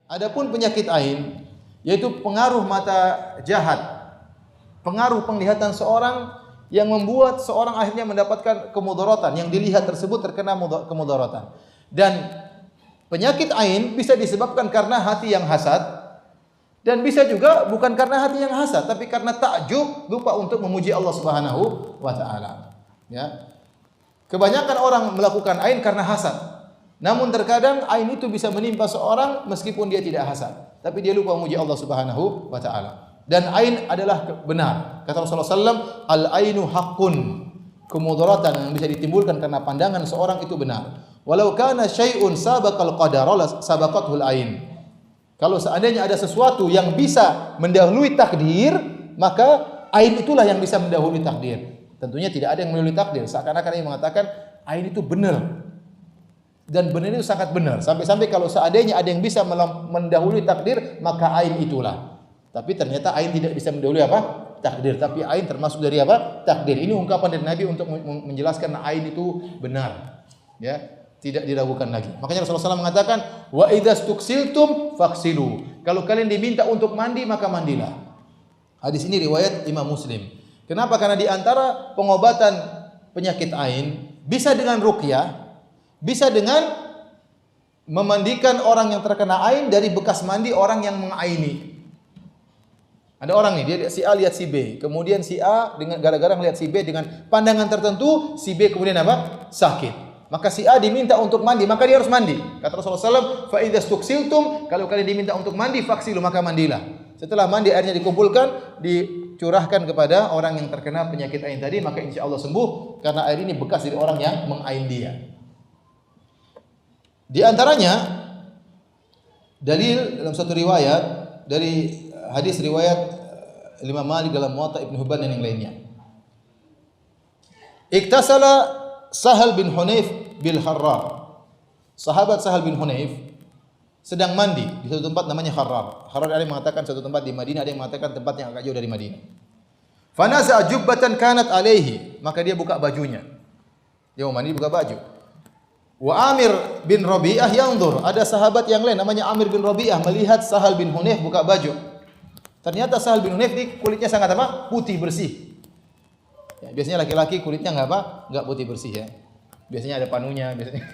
Adapun penyakit ain, yaitu pengaruh mata jahat, pengaruh penglihatan seorang yang membuat seorang akhirnya mendapatkan kemudaratan, yang dilihat tersebut terkena kemudaratan. Dan penyakit ain bisa disebabkan karena hati yang hasad, dan bisa juga bukan karena hati yang hasad, tapi karena takjub, lupa untuk memuji Allah Subhanahu wa taala. Ya. Kebanyakan orang melakukan ain karena hasad. Namun terkadang ain itu bisa menimpa seorang meskipun dia tidak hasad, tapi dia lupa memuji Allah Subhanahu wa taala. Dan ain adalah benar. Kata Rasulullah SAW, al-ainu haqqun. Kemudaratan yang bisa ditimbulkan karena pandangan seorang itu benar. Walau kana syai'un sabaqal qadara sabaqathul ain. Kalau seandainya ada sesuatu yang bisa mendahului takdir, maka ain itulah yang bisa mendahului takdir. Tentunya tidak ada yang mendahului takdir. Seakan-akan ia mengatakan ain itu benar. Dan benar itu sangat benar. Sampai-sampai kalau seandainya ada yang bisa mendahului takdir, maka ain itulah. Tapi ternyata ain tidak bisa mendahului apa? Takdir. Tapi ain termasuk dari apa? Takdir. Ini ungkapan dari Nabi untuk menjelaskan ain itu benar. Ya, tidak diragukan lagi. Makanya Rasulullah SAW mengatakan, wa idza stuksiltum faghsilu. Kalau kalian diminta untuk mandi, maka mandilah. Hadis ini riwayat Imam Muslim. Kenapa? Karena di antara pengobatan penyakit ain bisa dengan ruqyah, bisa dengan memandikan orang yang terkena ain dari bekas mandi orang yang mengaini. Ada orang nih, dia si A lihat si B, kemudian si A dengan gara-gara melihat si B dengan pandangan tertentu, si B kemudian apa? Sakit. Maka si A diminta untuk mandi, maka dia harus mandi. Kata Rasulullah SAW, fa idza stuksiltum, kalau kalian diminta untuk mandi, faksilu, maka mandilah. Setelah mandi airnya dikumpulkan, dicurahkan kepada orang yang terkena penyakit ain tadi, maka insya Allah sembuh karena air ini bekas dari orang yang mengain dia. Di antaranya dalil dalam satu riwayat dari hadis riwayat Imam Malik dalam Muwatta Ibnu Hibban dan yang lainnya. Iktasala Sahal bin Hunayf bil Harrar. Sahabat Sahal bin Hunayf sedang mandi di satu tempat namanya Harrar. Harrar ada yang mengatakan satu tempat di Madinah, ada yang mengatakan tempat yang agak jauh dari Madinah. Fanaza jubbatan kanat alaihi, maka dia buka bajunya. Dia mau mandi buka baju. Wa Amir bin Rabi'ah yanzur, ada sahabat yang lain namanya Amir bin Rabi'ah melihat Sahal bin Hunayf buka baju. Ternyata Sahal bin Hunayf ini kulitnya sangat apa? Putih bersih. Ya, biasanya laki-laki kulitnya enggak apa? Enggak putih bersih ya. Biasanya ada panunya biasanya.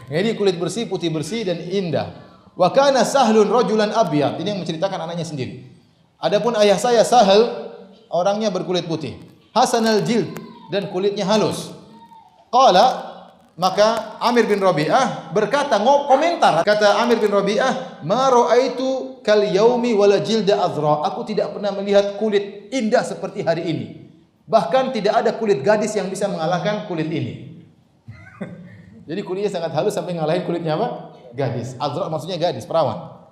Jadi kulit bersih, putih bersih dan indah. Wa kana Sahlun rajulan abyad. Ini yang menceritakan anaknya sendiri. Adapun ayah saya Sahal orangnya berkulit putih. Hasanal jild dan kulitnya halus. Qala, maka Amir bin Rabi'ah berkata, komentar, kata Amir bin Rabi'ah, ma ra'aitu kal yaumi wala jilda azra. Aku tidak pernah melihat kulit indah seperti hari ini. Bahkan tidak ada kulit gadis yang bisa mengalahkan kulit ini. Jadi kulitnya sangat halus sampai ngalahin kulitnya apa? Gadis. Azra maksudnya gadis, perawan.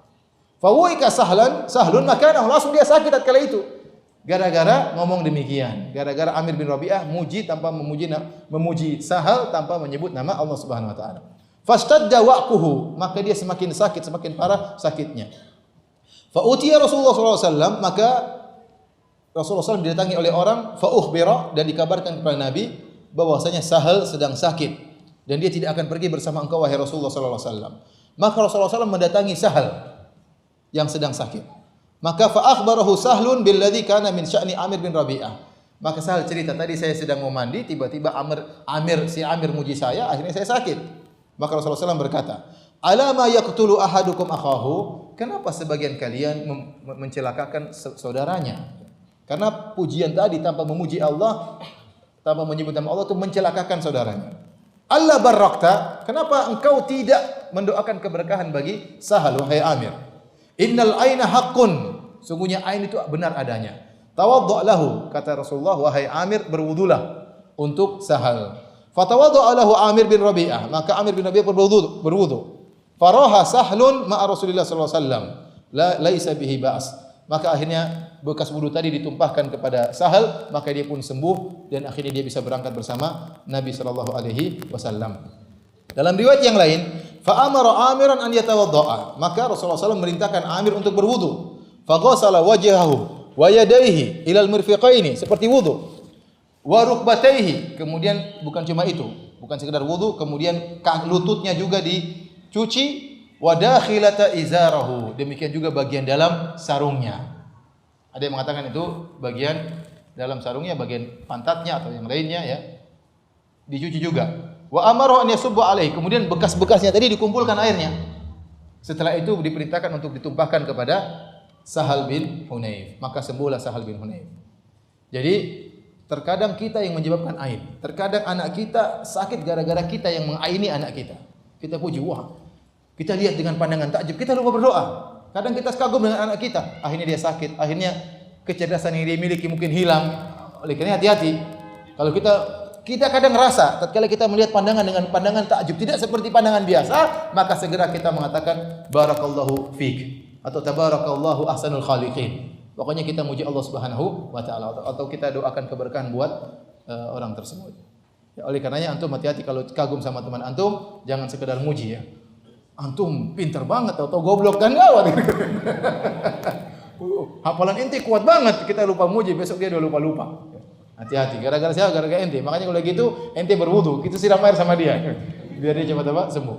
Fawuika sahlun maka langsung dia sakit tatkala itu. Gara-gara ngomong demikian, gara-gara Amir bin Rabi'ah muji tanpa memuji Sahal tanpa menyebut nama Allah Subhanahu wa taala. Fastadda waqquhu, maka dia semakin sakit, semakin parah sakitnya. Fa utiya Rasulullah sallallahu alaihi wasallam, maka Rasulullah SAW didatangi oleh orang, fa ukhbira, dan dikabarkan kepada Nabi bahwasanya Sahal sedang sakit dan dia tidak akan pergi bersama engkau wahai Rasulullah sallallahu alaihi wasallam. Maka Rasulullah SAW mendatangi Sahal yang sedang sakit. Maka fa akhbarahu Sahlun billadzi kana min sya'ni Amir bin Rabi'ah. Maka Sahal cerita, tadi saya sedang mau mandi, tiba-tiba si Amir muji saya, akhirnya saya sakit. Maka Rasulullah SAW berkata, "Alama yaqtulu ahadukum akhahu?" Kenapa sebagian kalian mencelakakan saudaranya? Karena pujian tadi tanpa memuji Allah, tanpa menyebut nama Allah itu mencelakakan saudaranya. Allah barakta, kenapa engkau tidak mendoakan keberkahan bagi Sahal wahai Amir? Innal aina haqqun, sungguhnya ain itu benar adanya. Tawaddu' lahu, kata Rasulullah, wahai Amir berwudulah untuk Sahal. Fatawaddu' lahu Amir bin Rabi'ah, maka Amir bin Rabi'ah berwudu. Faraha Sahlun ma'a Rasulillah sallallahu alaihi wasallam, laisa bihi ba's. Maka akhirnya bekas wudu tadi ditumpahkan kepada Sahal, maka dia pun sembuh dan akhirnya dia bisa berangkat bersama Nabi sallallahu alaihi wasallam. Dalam riwayat yang lain, fa amara Amiran an yatawaddaa, maka Rasulullah SAW merintahkan Amir untuk berwudu. Fa ghassala wajhahu wa yadayhi ila al-mirfiqaini, seperti wudu. Wa rukbatayhi, kemudian bukan cuma itu, bukan sekedar wudu, kemudian lututnya juga dicuci wa dakhilata izarahu, demikian juga bagian dalam sarungnya. Ada yang mengatakan itu bagian dalam sarungnya, bagian pantatnya atau yang lainnya ya, dicuci juga. Wa amaru an yasubba alaihi, kemudian bekas-bekasnya tadi dikumpulkan airnya. Setelah itu diperintahkan untuk ditumpahkan kepada Sahal bin Hunayf, maka sembuhlah Sahal bin Hunayf. Jadi terkadang kita yang menyebabkan aib, terkadang anak kita sakit gara-gara kita yang mengaini anak kita. Kita puji, wah, kita lihat dengan pandangan takjub, kita lupa berdoa. Kadang kita kagum dengan anak kita, akhirnya dia sakit, akhirnya kecerdasan yang dia miliki mungkin hilang. Oleh karena hati-hati. Kalau kita kadang rasa tatkala kita melihat pandangan dengan pandangan takjub tidak seperti pandangan biasa, maka segera kita mengatakan barakallahu fik atau tabarakallahu ahsanul khaliqin. Pokoknya kita muji Allah Subhanahu wa taala atau kita doakan keberkahan buat orang tersebut. Ya, oleh karenanya antum hati-hati kalau kagum sama teman antum, jangan sekedar muji ya. Antum pinter banget atau goblok kan gawat. Hafalan ente kuat banget, kita lupa muji, besok dia udah lupa-lupa. Hati-hati, gara-gara siapa? Gara-gara ente. Makanya kalau gitu ente berwudu, kita siram air sama dia. Biar dia cepat sembuh.